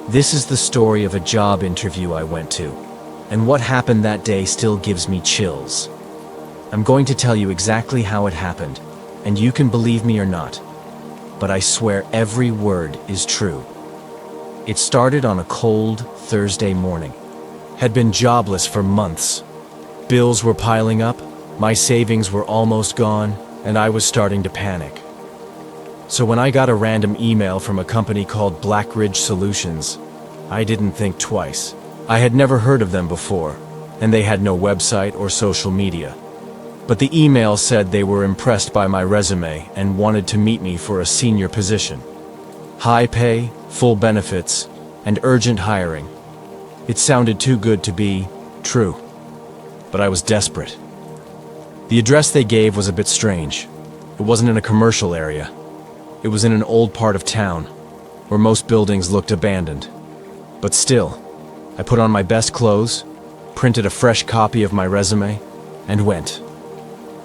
This is the story of a job interview I went to, and what happened that day still gives me chills. I'm going to tell you exactly how it happened, and you can believe me or not, but I swear every word is true. It started on a cold Thursday morning. Had been jobless for months. Bills were piling up, my savings were almost gone, and I was starting to panic. So when I got a random email from a company called Blackridge Solutions, I didn't think twice. I had never heard of them before, and they had no website or social media. But the email said they were impressed by my resume and wanted to meet me for a senior position. High pay, full benefits, and urgent hiring. It sounded too good to be true, but I was desperate. The address they gave was a bit strange. It wasn't in a commercial area. It was in an old part of town, where most buildings looked abandoned. But still, I put on my best clothes, printed a fresh copy of my resume, and went.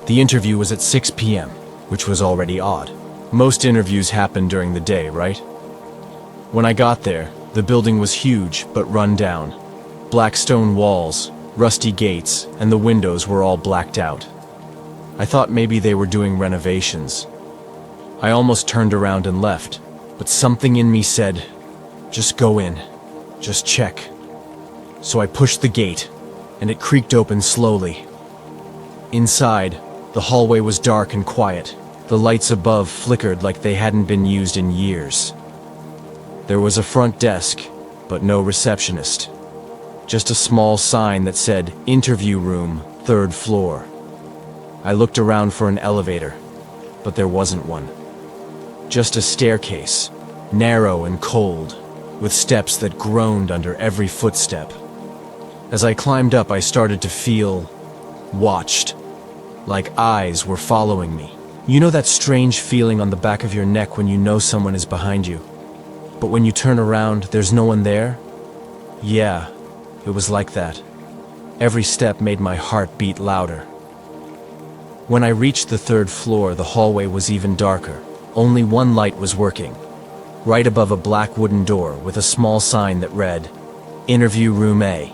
The interview was at 6 p.m., which was already odd. Most interviews happen during the day, right? When I got there, the building was huge but run down. Black stone walls, rusty gates, and the windows were all blacked out. I thought maybe they were doing renovations. I almost turned around and left, but something in me said, just go in, just check. So I pushed the gate, and it creaked open slowly. Inside, the hallway was dark and quiet. The lights above flickered like they hadn't been used in years. There was a front desk, but no receptionist. Just a small sign that said, Interview Room, 3rd floor. I looked around for an elevator, but there wasn't one. Just a staircase, narrow and cold, with steps that groaned under every footstep. As I climbed up, I started to feel watched, like eyes were following me. You know that strange feeling on the back of your neck when you know someone is behind you, but when you turn around, there's no one there? Yeah, it was like that. Every step made my heart beat louder. When I reached the 3rd floor, the hallway was even darker. Only one light was working, right above a black wooden door with a small sign that read, Interview Room A.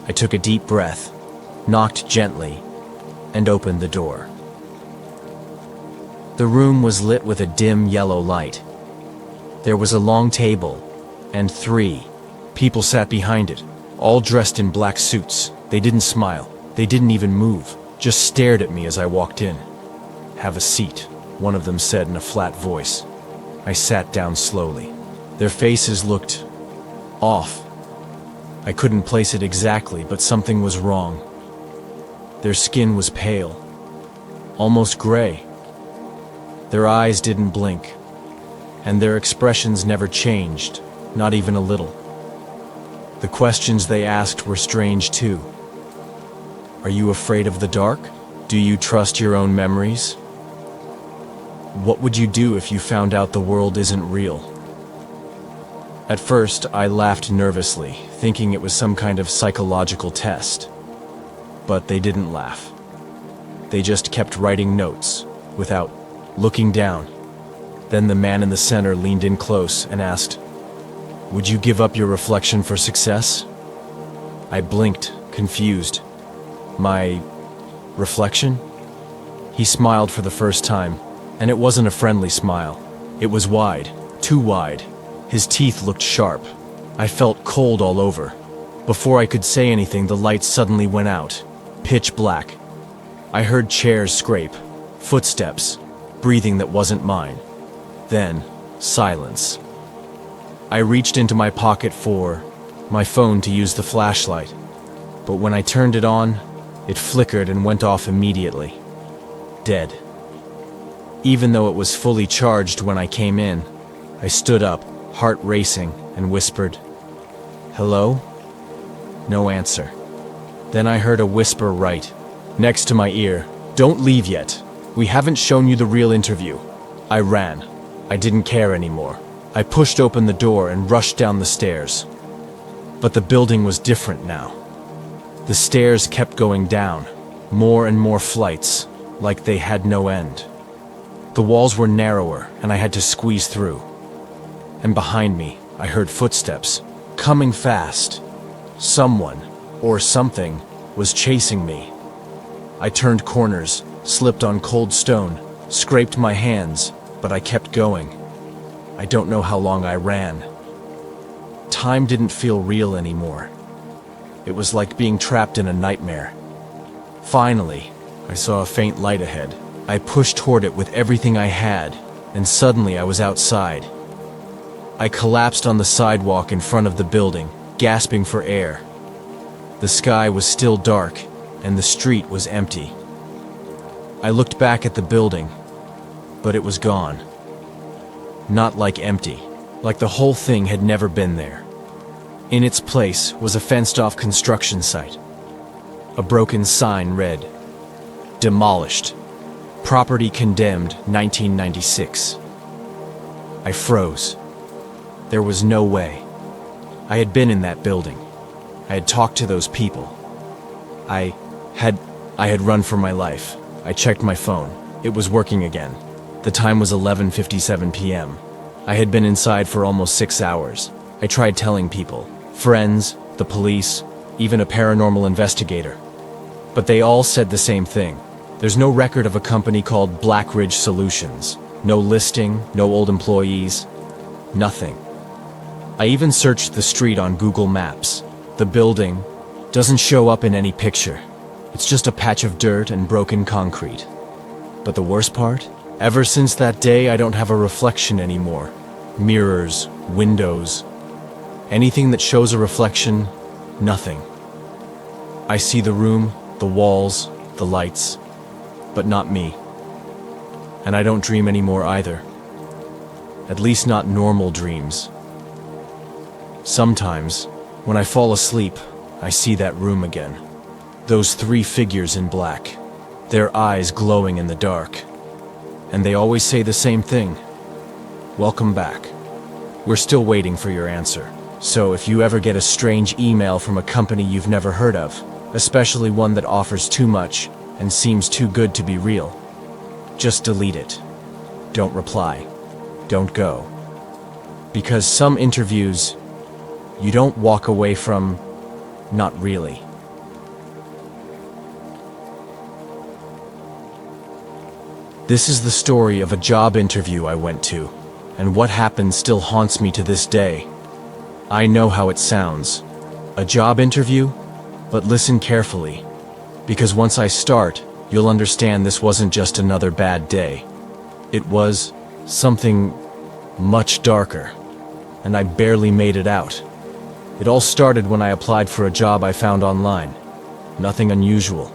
I took a deep breath, knocked gently, and opened the door. The room was lit with a dim yellow light. There was a long table, and 3 people sat behind it, all dressed in black suits. They didn't smile, they didn't even move, just stared at me as I walked in. Have a seat, one of them said in a flat voice. I sat down slowly. Their faces looked off. I couldn't place it exactly, but something was wrong. Their skin was pale, almost gray. Their eyes didn't blink, and their expressions never changed, not even a little. The questions they asked were strange too. Are you afraid of the dark? Do you trust your own memories? What would you do if you found out the world isn't real? At first, I laughed nervously, thinking it was some kind of psychological test. But they didn't laugh. They just kept writing notes, without looking down. Then the man in the center leaned in close and asked, Would you give up your reflection for success? I blinked, confused. My reflection? He smiled for the first time. And it wasn't a friendly smile. It was wide, too wide. His teeth looked sharp. I felt cold all over. Before I could say anything, the lights suddenly went out, pitch black. I heard chairs scrape, footsteps, breathing that wasn't mine. Then, silence. I reached into my pocket for my phone to use the flashlight, but when I turned it on, it flickered and went off immediately. Dead. Even though it was fully charged when I came in, I stood up, heart racing, and whispered, Hello? No answer. Then I heard a whisper right next to my ear, Don't leave yet. We haven't shown you the real interview. I ran. I didn't care anymore. I pushed open the door and rushed down the stairs. But the building was different now. The stairs kept going down, more and more flights, like they had no end. The walls were narrower, and I had to squeeze through. And behind me, I heard footsteps, coming fast. Someone, or something, was chasing me. I turned corners, slipped on cold stone, scraped my hands, but I kept going. I don't know how long I ran. Time didn't feel real anymore. It was like being trapped in a nightmare. Finally, I saw a faint light ahead. I pushed toward it with everything I had, and suddenly I was outside. I collapsed on the sidewalk in front of the building, gasping for air. The sky was still dark, and the street was empty. I looked back at the building, but it was gone. Not like empty, like the whole thing had never been there. In its place was a fenced-off construction site. A broken sign read, "Demolished. Property condemned 1996. I froze. There was no way. I had been in that building. I had talked to those people. I had run for my life. I checked my phone. It was working again. The time was 11:57 p.m. I had been inside for almost 6 hours. I tried telling people, friends, the police, even a paranormal investigator. But they all said the same thing. There's no record of a company called Black Ridge Solutions. No listing, no old employees, nothing. I even searched the street on Google Maps. The building doesn't show up in any picture. It's just a patch of dirt and broken concrete. But the worst part? Ever since that day, I don't have a reflection anymore. Mirrors, windows, anything that shows a reflection, nothing. I see the room, the walls, the lights, but not me. And I don't dream anymore either. At least not normal dreams. Sometimes, when I fall asleep, I see that room again. Those 3 figures in black, their eyes glowing in the dark. And they always say the same thing. Welcome back. We're still waiting for your answer. So if you ever get a strange email from a company you've never heard of, especially one that offers too much and seems too good to be real, just delete it. Don't reply. Don't go. Because some interviews, you don't walk away from, not really. This is the story of a job interview I went to, and what happened still haunts me to this day. I know how it sounds. A job interview? But listen carefully, because once I start, you'll understand this wasn't just another bad day. It was something much darker, and I barely made it out. It all started when I applied for a job I found online. Nothing unusual.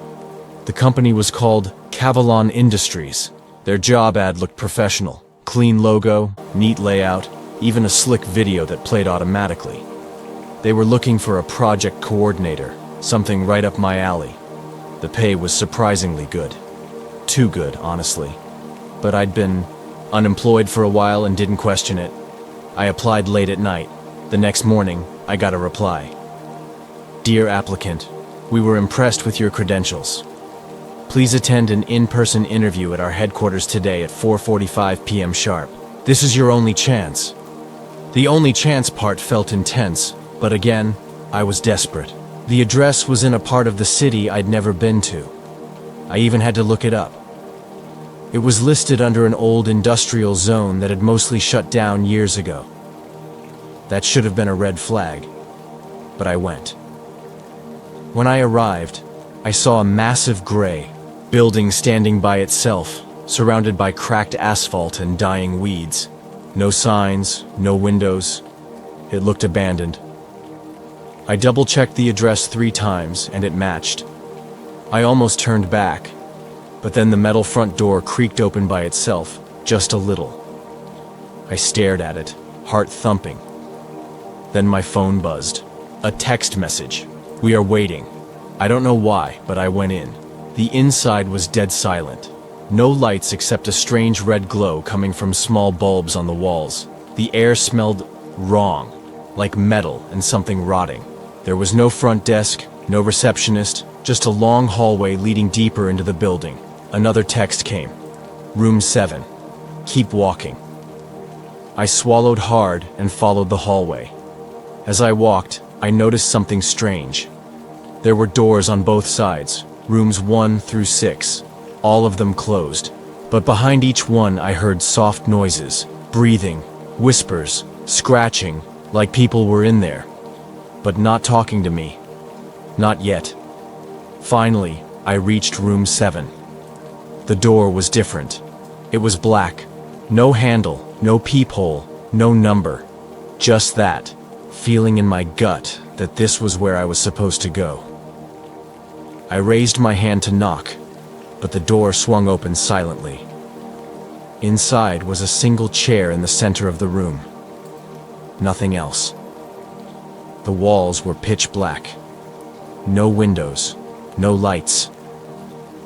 The company was called Cavalon Industries. Their job ad looked professional. Clean logo, neat layout, even a slick video that played automatically. They were looking for a project coordinator, something right up my alley. The pay was surprisingly good. Too good, honestly. But I'd been unemployed for a while and didn't question it. I applied late at night. The next morning, I got a reply. Dear applicant, we were impressed with your credentials. Please attend an in-person interview at our headquarters today at 4:45 p.m. sharp. This is your only chance. The only chance part felt intense, but again, I was desperate. The address was in a part of the city I'd never been to. I even had to look it up. It was listed under an old industrial zone that had mostly shut down years ago. That should have been a red flag, but I went. When I arrived, I saw a massive gray building standing by itself, surrounded by cracked asphalt and dying weeds. No signs, no windows. It looked abandoned. I double-checked the address 3 times, and it matched. I almost turned back, but then the metal front door creaked open by itself, just a little. I stared at it, heart thumping. Then my phone buzzed. A text message. We are waiting. I don't know why, but I went in. The inside was dead silent. No lights except a strange red glow coming from small bulbs on the walls. The air smelled wrong, like metal and something rotting. There was no front desk, no receptionist, just a long hallway leading deeper into the building. Another text came. Room 7. Keep walking. I swallowed hard and followed the hallway. As I walked, I noticed something strange. There were doors on both sides, rooms 1 through 6, all of them closed. But behind each one I heard soft noises, breathing, whispers, scratching, like people were in there. But not talking to me. Not yet. Finally, I reached room 7. The door was different. It was black. No handle, no peephole, no number. Just that, feeling in my gut that this was where I was supposed to go. I raised my hand to knock, but the door swung open silently. Inside was a single chair in the center of the room. Nothing else. The walls were pitch black. No windows, no lights,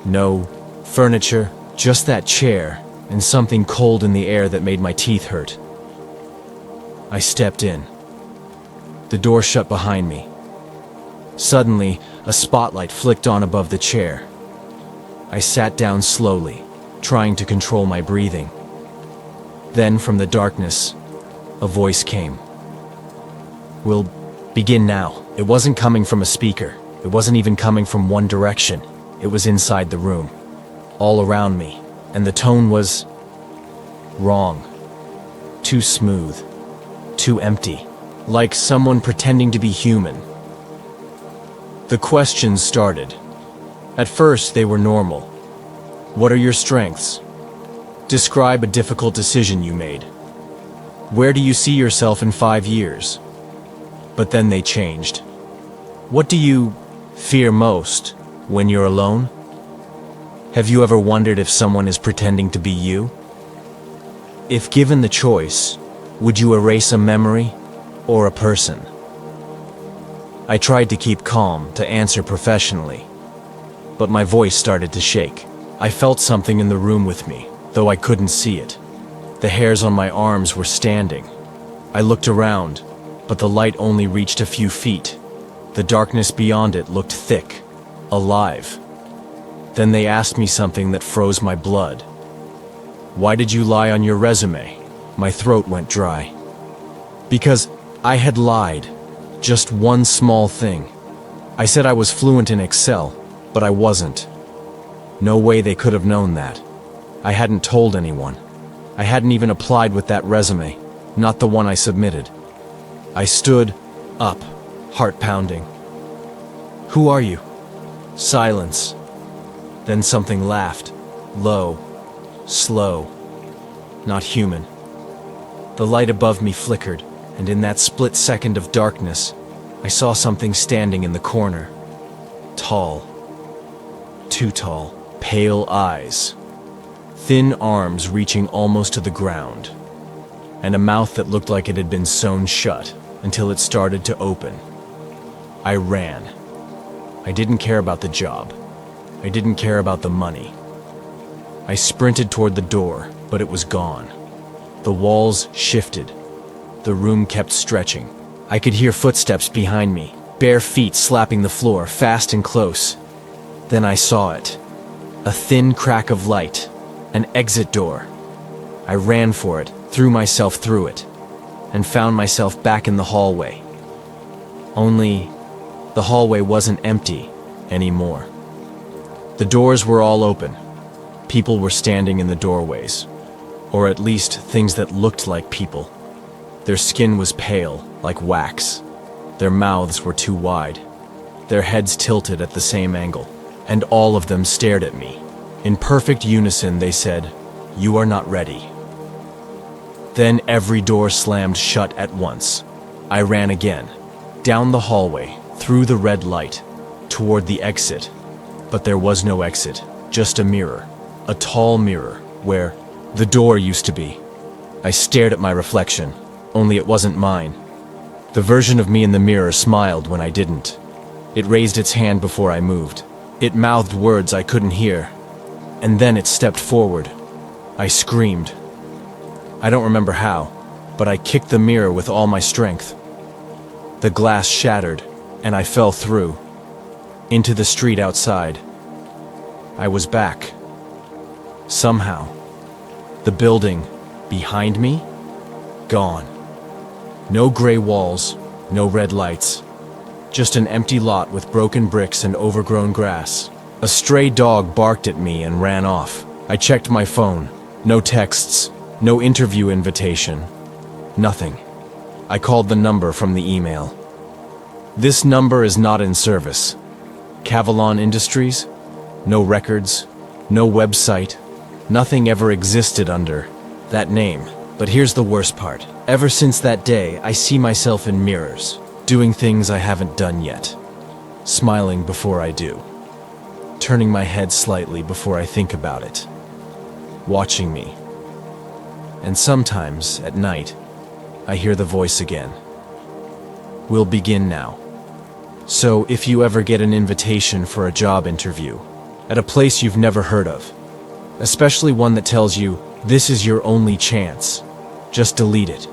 no furniture, just that chair and something cold in the air that made my teeth hurt. I stepped in. The door shut behind me. Suddenly, a spotlight flicked on above the chair. I sat down slowly, trying to control my breathing. Then, from the darkness, a voice came. "We'll begin now." It wasn't coming from a speaker. It wasn't even coming from one direction. It was inside the room, all around me, and the tone was wrong. Too smooth, too empty, like someone pretending to be human. The questions started. At first, they were normal. What are your strengths? Describe a difficult decision you made. Where do you see yourself in 5 years? But then they changed. What do you fear most when you're alone? Have you ever wondered if someone is pretending to be you? If given the choice, would you erase a memory or a person? I tried to keep calm, to answer professionally, but my voice started to shake. I felt something in the room with me, though I couldn't see it. The hairs on my arms were standing. I looked around, but the light only reached a few feet. The darkness beyond it looked thick, alive. Then they asked me something that froze my blood. "Why did you lie on your resume?" My throat went dry. Because I had lied. Just one small thing. I said I was fluent in Excel, but I wasn't. No way they could have known that. I hadn't told anyone. I hadn't even applied with that resume, not the one I submitted. I stood up, heart pounding. "Who are you?" Silence. Then something laughed, low, slow, not human. The light above me flickered, and in that split second of darkness, I saw something standing in the corner. Tall. Too tall. Pale eyes. Thin arms reaching almost to the ground. And a mouth that looked like it had been sewn shut until it started to open. I ran. I didn't care about the job. I didn't care about the money. I sprinted toward the door, but it was gone. The walls shifted. The room kept stretching. I could hear footsteps behind me, bare feet slapping the floor, fast and close. Then I saw it. A thin crack of light. An exit door. I ran for it, threw myself through it, and found myself back in the hallway. Only, the hallway wasn't empty anymore. The doors were all open. People were standing in the doorways, or at least things that looked like people. Their skin was pale, like wax. Their mouths were too wide. Their heads tilted at the same angle, and all of them stared at me. In perfect unison, they said, "You are not ready." Then every door slammed shut at once. I ran again, down the hallway, through the red light, toward the exit. But there was no exit, just a mirror, a tall mirror, where the door used to be. I stared at my reflection, only it wasn't mine. The version of me in the mirror smiled when I didn't. It raised its hand before I moved. It mouthed words I couldn't hear. And then it stepped forward. I screamed. I don't remember how, but I kicked the mirror with all my strength. The glass shattered, and I fell through, into the street outside. I was back. Somehow. The building behind me Gone. No gray walls, no red lights. Just an empty lot with broken bricks and overgrown grass. A stray dog barked at me and ran off. I checked my phone. No texts, no interview invitation. Nothing. I called the number from the email. This number is not in service. Cavalon Industries? No records, no website. Nothing ever existed under that name. But here's the worst part. Ever since that day, I see myself in mirrors, doing things I haven't done yet. Smiling before I do. Turning my head slightly before I think about it. Watching me. And sometimes, at night, I hear the voice again. We'll begin now. So, if you ever get an invitation for a job interview, at a place you've never heard of, especially one that tells you, this is your only chance, just delete it.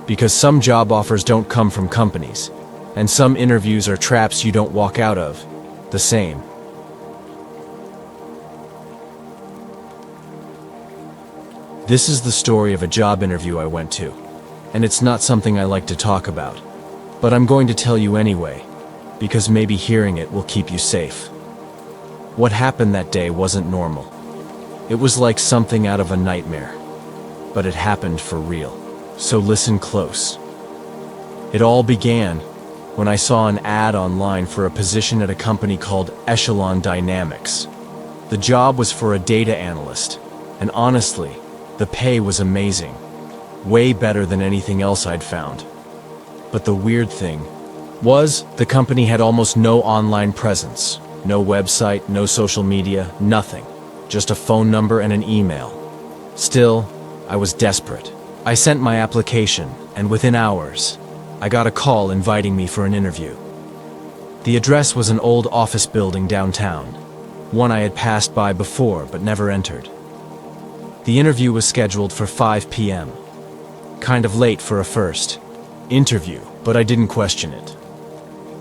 Because some job offers don't come from companies, and some interviews are traps you don't walk out of, the same. This is the story of a job interview I went to, and it's not something I like to talk about, but I'm going to tell you anyway, because maybe hearing it will keep you safe. What happened that day wasn't normal. It was like something out of a nightmare, but it happened for real. So listen close. It all began when I saw an ad online for a position at a company called Echelon Dynamics. The job was for a data analyst, and honestly, the pay was amazing. Way better than anything else I'd found. But the weird thing was, the company had almost no online presence. No website, no social media, nothing. Just a phone number and an email. Still, I was desperate. I sent my application, and within hours, I got a call inviting me for an interview. The address was an old office building downtown, one I had passed by before but never entered. The interview was scheduled for 5 p.m. Kind of late for a first interview, but I didn't question it.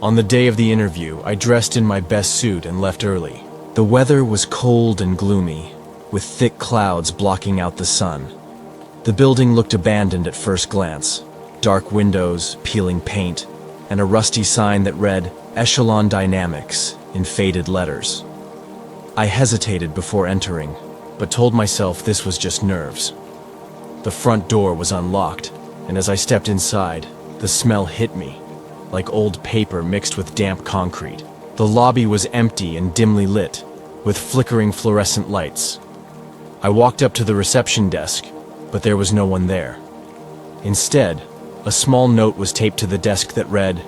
On the day of the interview, I dressed in my best suit and left early. The weather was cold and gloomy, with thick clouds blocking out the sun. The building looked abandoned at first glance. Dark windows, peeling paint, and a rusty sign that read, Echelon Dynamics, in faded letters. I hesitated before entering, but told myself this was just nerves. The front door was unlocked, and as I stepped inside, the smell hit me, like old paper mixed with damp concrete. The lobby was empty and dimly lit, with flickering fluorescent lights. I walked up to the reception desk, but there was no one there. Instead, a small note was taped to the desk that read,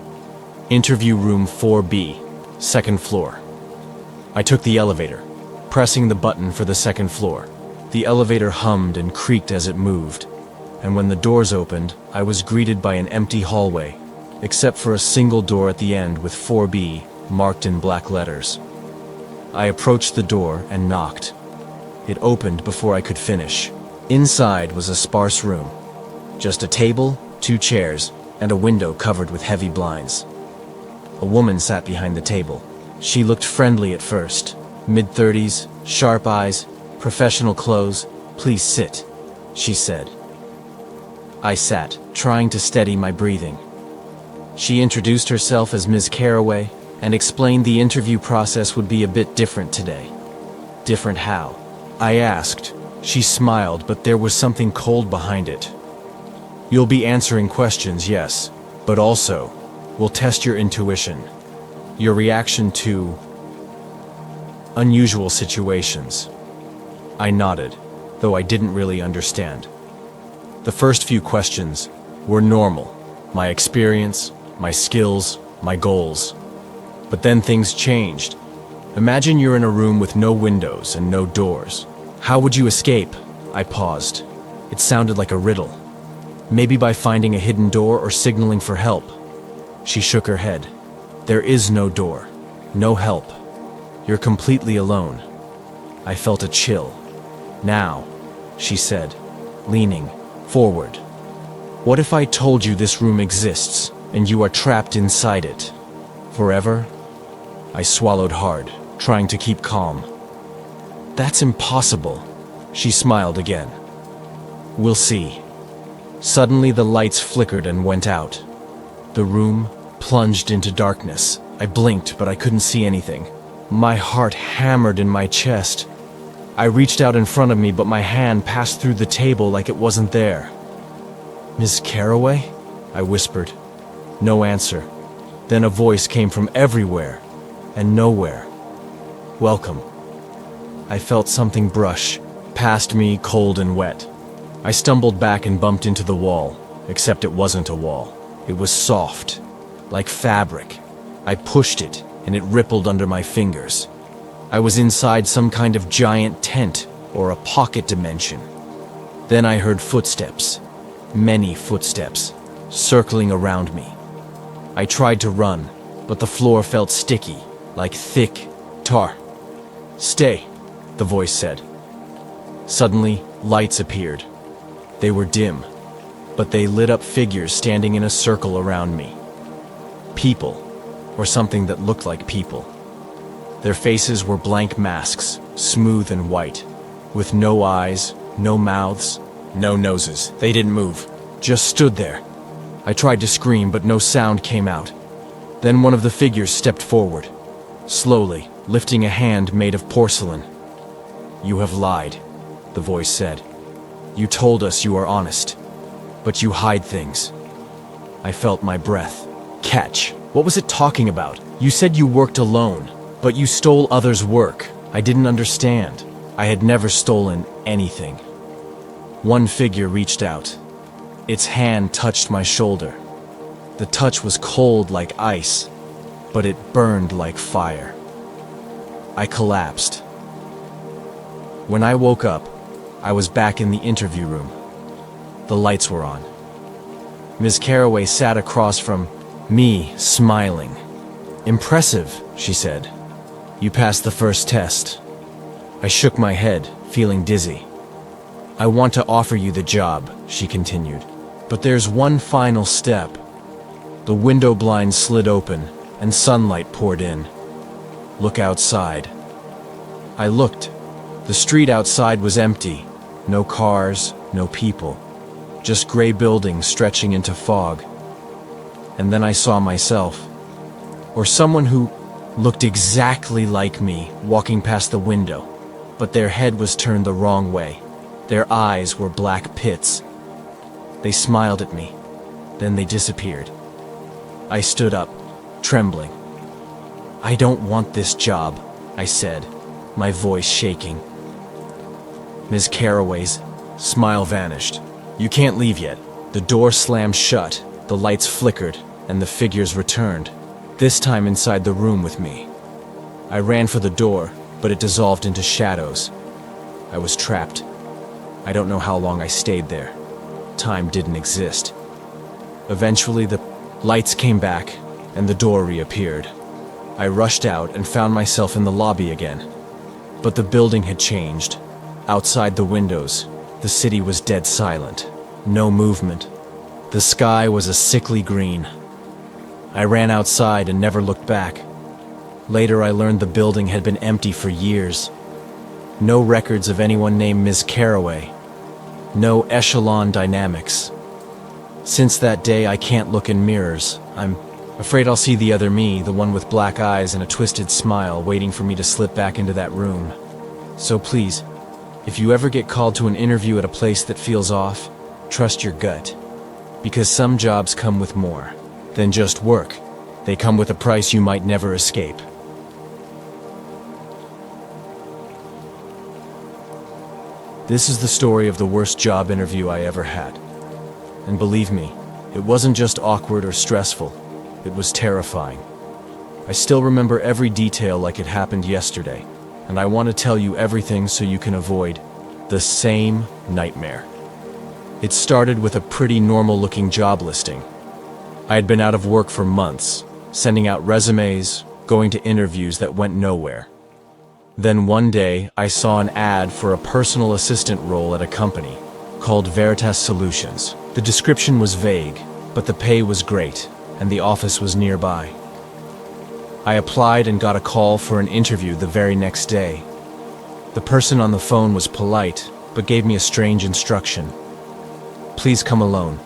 Interview Room 4B, second floor. I took the elevator, pressing the button for the second floor. The elevator hummed and creaked as it moved, and when the doors opened, I was greeted by an empty hallway, except for a single door at the end with 4B marked in black letters. I approached the door and knocked. It opened before I could finish. Inside was a sparse room. Just a table, 2 chairs, and a window covered with heavy blinds. A woman sat behind the table. She looked friendly at first. Mid-30s, sharp eyes, professional clothes. Please sit, she said. I sat, trying to steady my breathing. She introduced herself as Ms. Caraway and explained the interview process would be a bit different today. Different how? I asked. She smiled, but there was something cold behind it. You'll be answering questions, yes, but also, we'll test your intuition, your reaction to unusual situations. I nodded, though I didn't really understand. The first few questions were normal, my experience, my skills, my goals. But then things changed. Imagine you're in a room with no windows and no doors. How would you escape? I paused. It sounded like a riddle. Maybe by finding a hidden door or signaling for help. She shook her head. There is no door, no help. You're completely alone. I felt a chill. Now, she said, leaning forward. What if I told you this room exists and you are trapped inside it? Forever? I swallowed hard, trying to keep calm. That's impossible. She smiled again. We'll see. Suddenly the lights flickered and went out. The room plunged into darkness. I blinked, but I couldn't see anything. My heart hammered in my chest. I reached out in front of me, but my hand passed through the table like it wasn't there. "Miss Carroway?" I whispered. No answer. Then a voice came from everywhere and nowhere. "Welcome." I felt something brush past me, cold and wet. I stumbled back and bumped into the wall, except it wasn't a wall. It was soft, like fabric. I pushed it, and it rippled under my fingers. I was inside some kind of giant tent or a pocket dimension. Then I heard footsteps, many footsteps, circling around me. I tried to run, but the floor felt sticky, like thick tar. "Stay," the voice said. Suddenly, lights appeared. They were dim, but they lit up figures standing in a circle around me. People, or something that looked like people. Their faces were blank masks, smooth and white, with no eyes, no mouths, no noses. They didn't move, just stood there. I tried to scream, but no sound came out. Then one of the figures stepped forward, slowly, lifting a hand made of porcelain. "You have lied," the voice said. "You told us you are honest, but you hide things." I felt my breath catch. What was it talking about? You said you worked alone, but you stole others' work. I didn't understand. I had never stolen anything. One figure reached out. Its hand touched my shoulder. The touch was cold like ice, but it burned like fire. I collapsed. When I woke up, I was back in the interview room. The lights were on. Ms. Carroway sat across from me, smiling. "Impressive," she said. "You passed the first test." I shook my head, feeling dizzy. "I want to offer you the job," she continued. "But there's one final step." The window blinds slid open, and sunlight poured in. "Look outside." I looked. The street outside was empty. No cars, no people. Just gray buildings stretching into fog. And then I saw myself, or someone who looked exactly like me, walking past the window, but their head was turned the wrong way. Their eyes were black pits. They smiled at me, then they disappeared. I stood up, trembling. "I don't want this job," I said, my voice shaking. Ms. Carroway's smile vanished. "You can't leave yet." The door slammed shut, the lights flickered, and the figures returned, this time inside the room with me. I ran for the door, but it dissolved into shadows. I was trapped. I don't know how long I stayed there. Time didn't exist. Eventually, the lights came back, and the door reappeared. I rushed out and found myself in the lobby again. But the building had changed. Outside the windows, the city was dead silent. No movement. The sky was a sickly green. I ran outside and never looked back. Later I learned the building had been empty for years. No records of anyone named Ms. Carroway. No echelon dynamics. Since that day I can't look in mirrors. I'm afraid I'll see the other me, the one with black eyes and a twisted smile, waiting for me to slip back into that room. So please, if you ever get called to an interview at a place that feels off, trust your gut. Because some jobs come with more than just work. They come with a price you might never escape. This is the story of the worst job interview I ever had. And believe me, it wasn't just awkward or stressful. It was terrifying. I still remember every detail like it happened yesterday, and I want to tell you everything so you can avoid the same nightmare. It started with a pretty normal-looking job listing. I had been out of work for months, sending out resumes, going to interviews that went nowhere. Then one day, I saw an ad for a personal assistant role at a company called Veritas Solutions. The description was vague, but the pay was great, and the office was nearby. I applied and got a call for an interview the very next day. The person on the phone was polite, but gave me a strange instruction. Please come alone,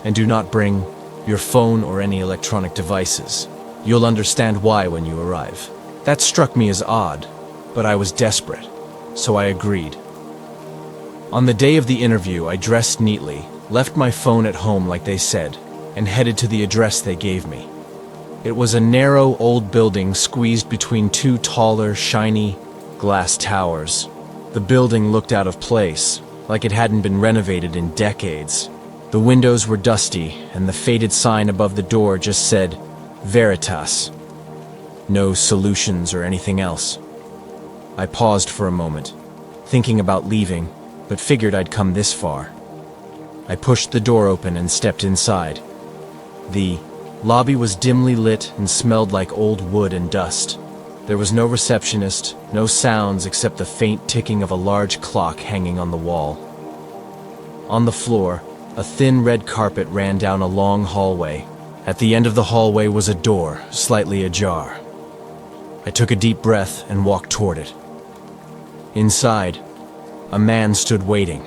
and do not bring your phone or any electronic devices. You'll understand why when you arrive." That struck me as odd, but I was desperate, so I agreed. On the day of the interview, I dressed neatly, left my phone at home like they said, and headed to the address they gave me. It was a narrow, old building squeezed between two taller, shiny glass towers. The building looked out of place, like it hadn't been renovated in decades. The windows were dusty, and the faded sign above the door just said, "Veritas." No solutions or anything else. I paused for a moment, thinking about leaving, but figured I'd come this far. I pushed the door open and stepped inside. The lobby was dimly lit and smelled like old wood and dust. There was no receptionist, no sounds except the faint ticking of a large clock hanging on the wall. On the floor, a thin red carpet ran down a long hallway. At the end of the hallway was a door, slightly ajar. I took a deep breath and walked toward it. Inside, a man stood waiting.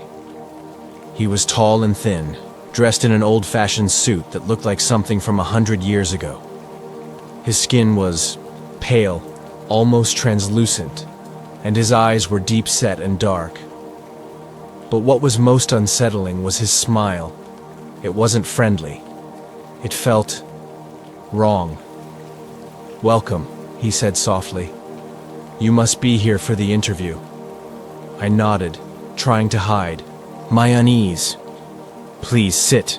He was tall and thin, dressed in an old-fashioned suit that looked like something from 100 years ago. His skin was pale, almost translucent, and his eyes were deep-set and dark. But what was most unsettling was his smile. It wasn't friendly. It felt wrong. "Welcome," he said softly. "You must be here for the interview." I nodded, trying to hide my unease. "Please sit."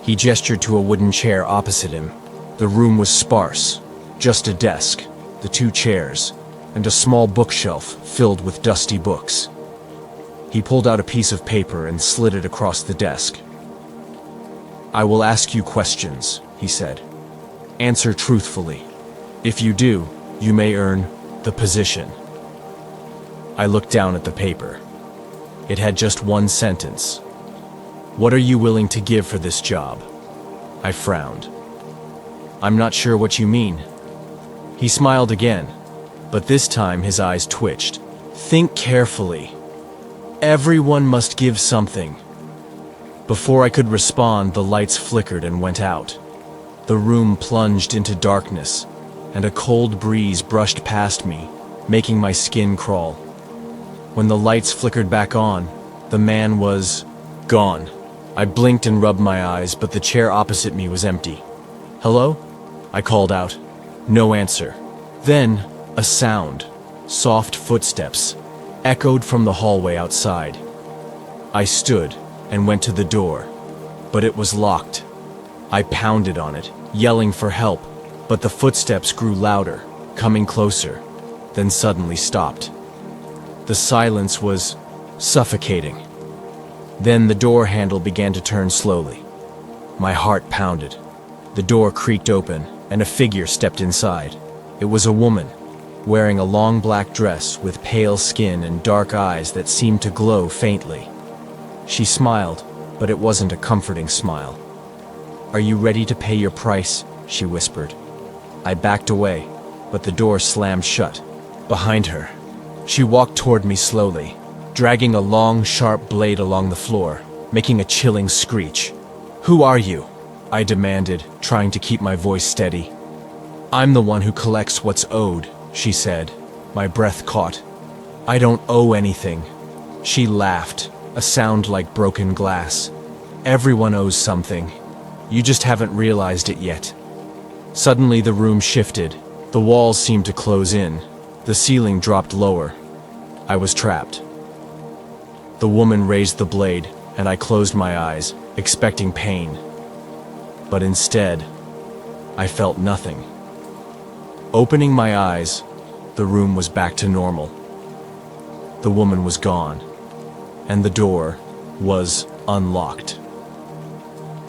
He gestured to a wooden chair opposite him. The room was sparse, just a desk, the two chairs, and a small bookshelf filled with dusty books. He pulled out a piece of paper and slid it across the desk. "I will ask you questions," he said. "Answer truthfully. If you do, you may earn the position." I looked down at the paper. It had just one sentence. "What are you willing to give for this job?" I frowned. "I'm not sure what you mean." He smiled again, but this time his eyes twitched. "Think carefully. Everyone must give something." Before I could respond, the lights flickered and went out. The room plunged into darkness, and a cold breeze brushed past me, making my skin crawl. When the lights flickered back on, the man was gone. I blinked and rubbed my eyes, but the chair opposite me was empty. "Hello?" I called out. No answer. Then, a sound, soft footsteps, echoed from the hallway outside. I stood and went to the door, but it was locked. I pounded on it, yelling for help, but the footsteps grew louder, coming closer, then suddenly stopped. The silence was suffocating. Then the door handle began to turn slowly. My heart pounded. The door creaked open, and a figure stepped inside. It was a woman, wearing a long black dress with pale skin and dark eyes that seemed to glow faintly. She smiled, but it wasn't a comforting smile. "Are you ready to pay your price?" she whispered. I backed away, but the door slammed shut behind her. She walked toward me slowly, dragging a long, sharp blade along the floor, making a chilling screech. "Who are you?" I demanded, trying to keep my voice steady. "I'm the one who collects what's owed," she said. My breath caught. "I don't owe anything." She laughed, a sound like broken glass. "Everyone owes something. You just haven't realized it yet." Suddenly the room shifted. The walls seemed to close in. The ceiling dropped lower. I was trapped. The woman raised the blade, and I closed my eyes, expecting pain. But instead, I felt nothing. Opening my eyes, the room was back to normal. The woman was gone, and the door was unlocked.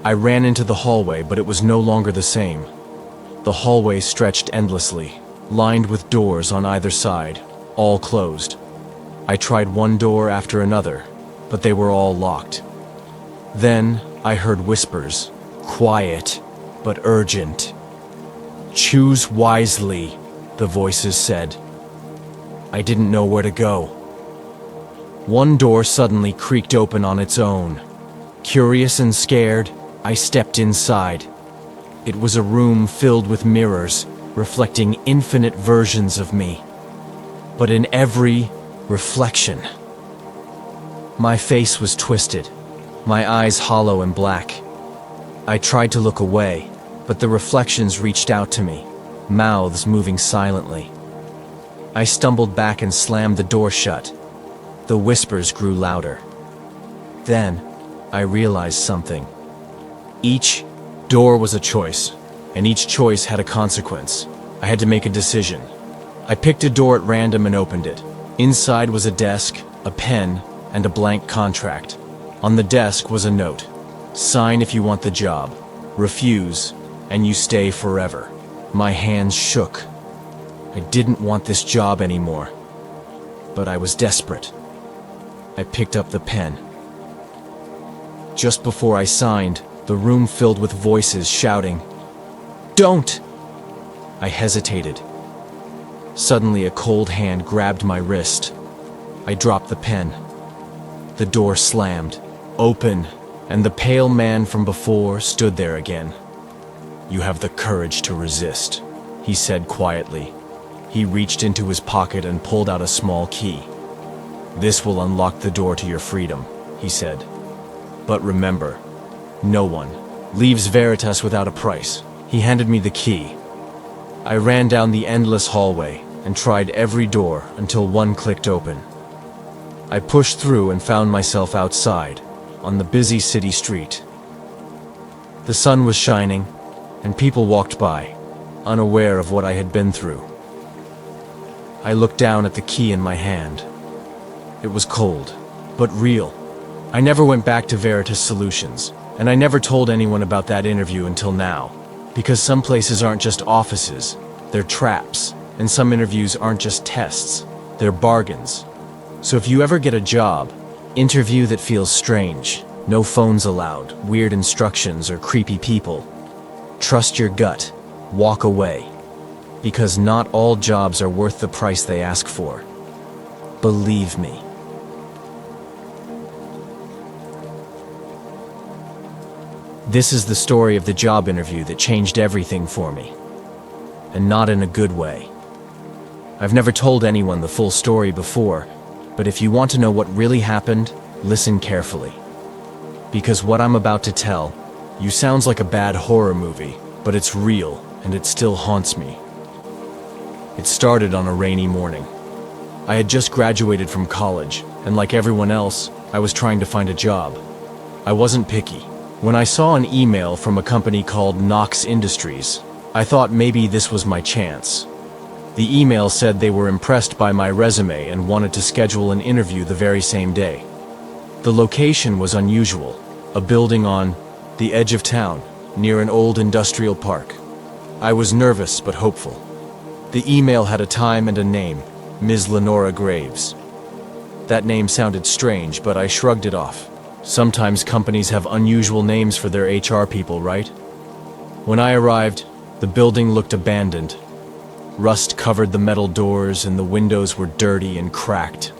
I ran into the hallway, but it was no longer the same. The hallway stretched endlessly, lined with doors on either side, all closed. I tried one door after another, but they were all locked. Then I heard whispers, quiet but urgent. "Choose wisely," the voices said. I didn't know where to go. One door suddenly creaked open on its own. Curious and scared, I stepped inside. It was a room filled with mirrors, reflecting infinite versions of me. But in every reflection, my face was twisted, my eyes hollow and black. I tried to look away, but the reflections reached out to me, mouths moving silently. I stumbled back and slammed the door shut. The whispers grew louder. Then, I realized something. Each door was a choice, and each choice had a consequence. I had to make a decision. I picked a door at random and opened it. Inside was a desk, a pen, and a blank contract. On the desk was a note. Sign if you want the job. Refuse, and you stay forever. My hands shook. I didn't want this job anymore, but I was desperate. I picked up the pen. Just before I signed, the room filled with voices shouting, "Don't!" I hesitated. Suddenly, a cold hand grabbed my wrist. I dropped the pen. The door slammed, open, and the pale man from before stood there again. "You have the courage to resist," he said quietly. He reached into his pocket and pulled out a small key. "This will unlock the door to your freedom," he said. "But remember, no one leaves Veritas without a price." He handed me the key. I ran down the endless hallway and tried every door until one clicked open. I pushed through and found myself outside, on the busy city street. The sun was shining, and people walked by, unaware of what I had been through. I looked down at the key in my hand. It was cold, but real. I never went back to Veritas Solutions, and I never told anyone about that interview until now. Because some places aren't just offices, they're traps, and some interviews aren't just tests, they're bargains. So if you ever get a job, interview that feels strange, no phones allowed, weird instructions, or creepy people. Trust your gut, walk away, because not all jobs are worth the price they ask for. Believe me. This is the story of the job interview that changed everything for me. And not in a good way. I've never told anyone the full story before, but if you want to know what really happened, listen carefully. Because what I'm about to tell, you sounds like a bad horror movie, but it's real, and it still haunts me. It started on a rainy morning. I had just graduated from college, and like everyone else, I was trying to find a job. I wasn't picky. When I saw an email from a company called Knox Industries, I thought maybe this was my chance. The email said they were impressed by my resume and wanted to schedule an interview the very same day. The location was unusual, a building on the edge of town, near an old industrial park. I was nervous but hopeful. The email had a time and a name, Ms. Lenora Graves. That name sounded strange, but I shrugged it off. Sometimes companies have unusual names for their HR people, right? When I arrived, the building looked abandoned. Rust covered the metal doors and the windows were dirty and cracked.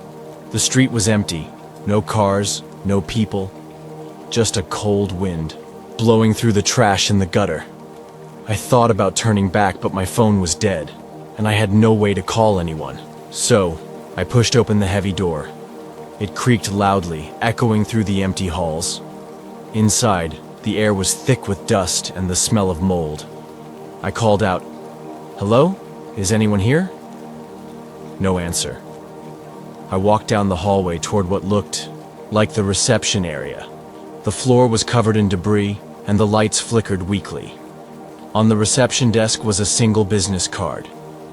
The street was empty, no cars, no people, just a cold wind blowing through the trash in the gutter. I thought about turning back, but my phone was dead, and I had no way to call anyone. So, I pushed open the heavy door. It creaked loudly, echoing through the empty halls. Inside, the air was thick with dust and the smell of mold. I called out, "Hello? Is anyone here?" No answer. I walked down the hallway toward what looked like the reception area. The floor was covered in debris, and the lights flickered weakly. On the reception desk was a single business card.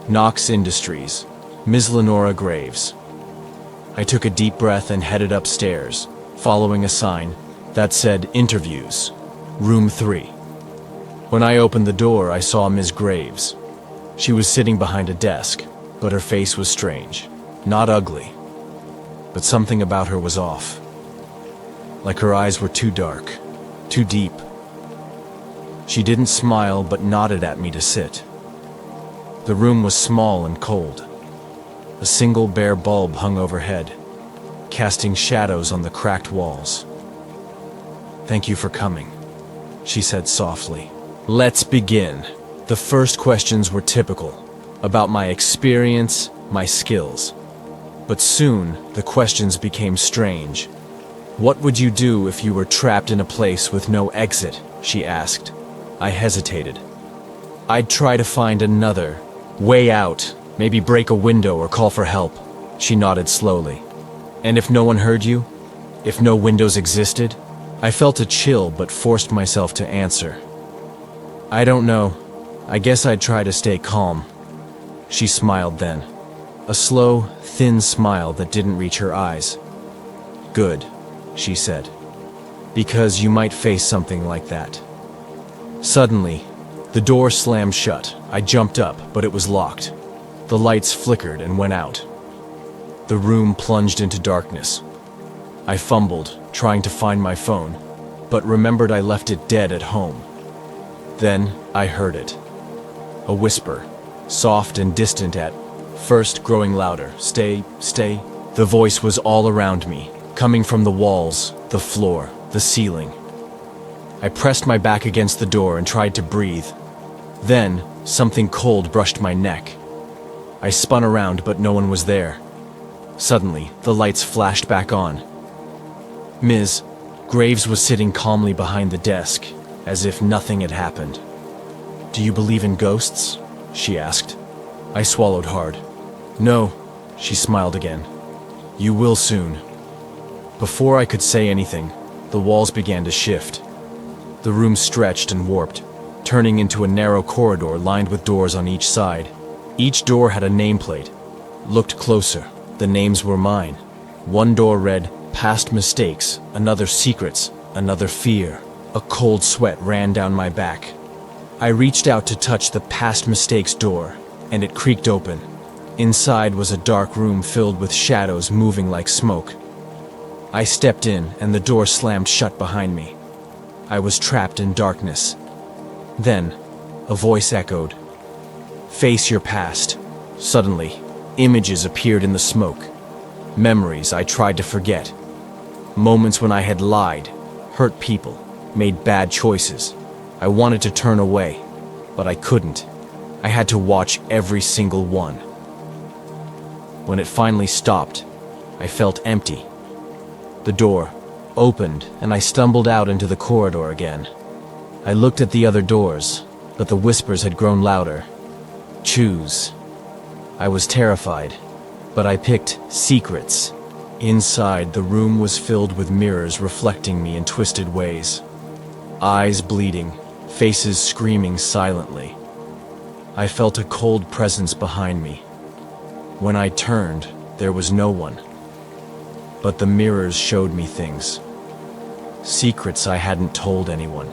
Knox Industries, Ms. Lenora Graves. I took a deep breath and headed upstairs, following a sign that said Interviews, Room 3. When I opened the door, I saw Ms. Graves. She was sitting behind a desk, but her face was strange. Not ugly, but something about her was off. Like her eyes were too dark, too deep. She didn't smile, but nodded at me to sit. The room was small and cold. A single bare bulb hung overhead, casting shadows on the cracked walls. "Thank you for coming," she said softly. "Let's begin." The first questions were typical, about my experience, my skills. But soon, the questions became strange. "What would you do if you were trapped in a place with no exit?" she asked. I hesitated. "I'd try to find another way out, maybe break a window or call for help." She nodded slowly. "And if no one heard you? If no windows existed?" I felt a chill but forced myself to answer. "I don't know. I guess I'd try to stay calm." She smiled then. A slow, thin smile that didn't reach her eyes. "Good," she said. "Because you might face something like that." Suddenly, the door slammed shut. I jumped up, but it was locked. The lights flickered and went out. The room plunged into darkness. I fumbled, trying to find my phone, but remembered I left it dead at home. Then I heard it. A whisper, soft and distant at first, growing louder. "Stay, stay." The voice was all around me, coming from the walls, the floor, the ceiling. I pressed my back against the door and tried to breathe. Then, something cold brushed my neck. I spun around, but no one was there. Suddenly, the lights flashed back on. Ms. Graves was sitting calmly behind the desk, as if nothing had happened. "Do you believe in ghosts?" she asked. I swallowed hard. "No," she smiled again. "You will soon." Before I could say anything, the walls began to shift. The room stretched and warped, turning into a narrow corridor lined with doors on each side. Each door had a nameplate. Looked closer. The names were mine. One door read, "Past mistakes," another "Secrets," another "Fear." A cold sweat ran down my back. I reached out to touch the "Past mistakes" door, and it creaked open. Inside was a dark room filled with shadows moving like smoke. I stepped in, and the door slammed shut behind me. I was trapped in darkness. Then, a voice echoed, "Face your past." Suddenly, images appeared in the smoke. Memories I tried to forget. Moments when I had lied, hurt people, made bad choices. I wanted to turn away, but I couldn't. I had to watch every single one. When it finally stopped, I felt empty. The door opened, and I stumbled out into the corridor again. I looked at the other doors, but the whispers had grown louder. "Choose." I was terrified, but I picked "Secrets." Inside, the room was filled with mirrors reflecting me in twisted ways. Eyes bleeding, faces screaming silently. I felt a cold presence behind me. When I turned, there was no one. But the mirrors showed me things. Secrets I hadn't told anyone.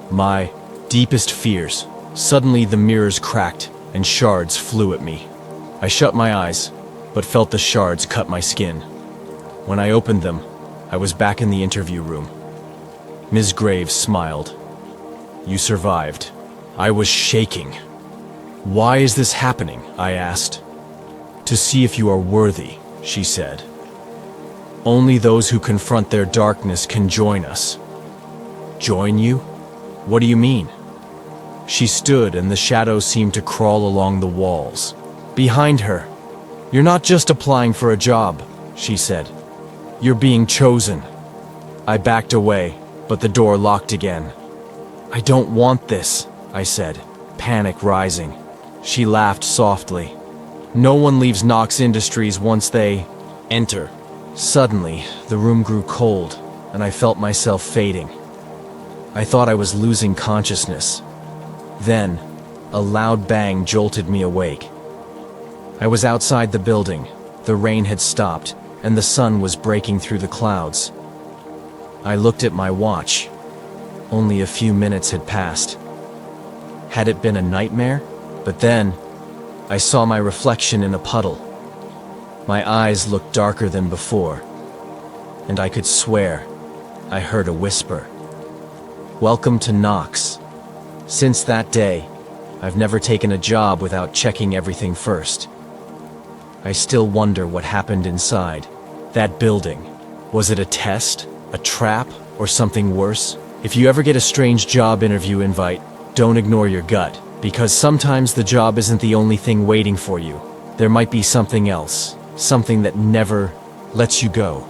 My deepest fears. Suddenly the mirrors cracked and shards flew at me. I shut my eyes, but felt the shards cut my skin. When I opened them, I was back in the interview room. Ms. Graves smiled. "You survived." I was shaking. "Why is this happening?" I asked. "To see if you are worthy," she said. "Only those who confront their darkness can join us." "Join you? What do you mean?" She stood, and the shadows seemed to crawl along the walls. Behind her, "You're not just applying for a job," she said. "You're being chosen." I backed away, but the door locked again. "I don't want this," I said, panic rising. She laughed softly. "No one leaves Knox Industries once they enter." Suddenly, the room grew cold, and I felt myself fading. I thought I was losing consciousness. Then, a loud bang jolted me awake. I was outside the building. The rain had stopped, and the sun was breaking through the clouds. I looked at my watch. Only a few minutes had passed. Had it been a nightmare? But then, I saw my reflection in a puddle. My eyes looked darker than before, and I could swear I heard a whisper. "Welcome to Knox." Since that day, I've never taken a job without checking everything first. I still wonder what happened inside. That building. Was it a test? A trap? Or something worse? If you ever get a strange job interview invite, don't ignore your gut, because sometimes the job isn't the only thing waiting for you. There might be something else, something that never lets you go.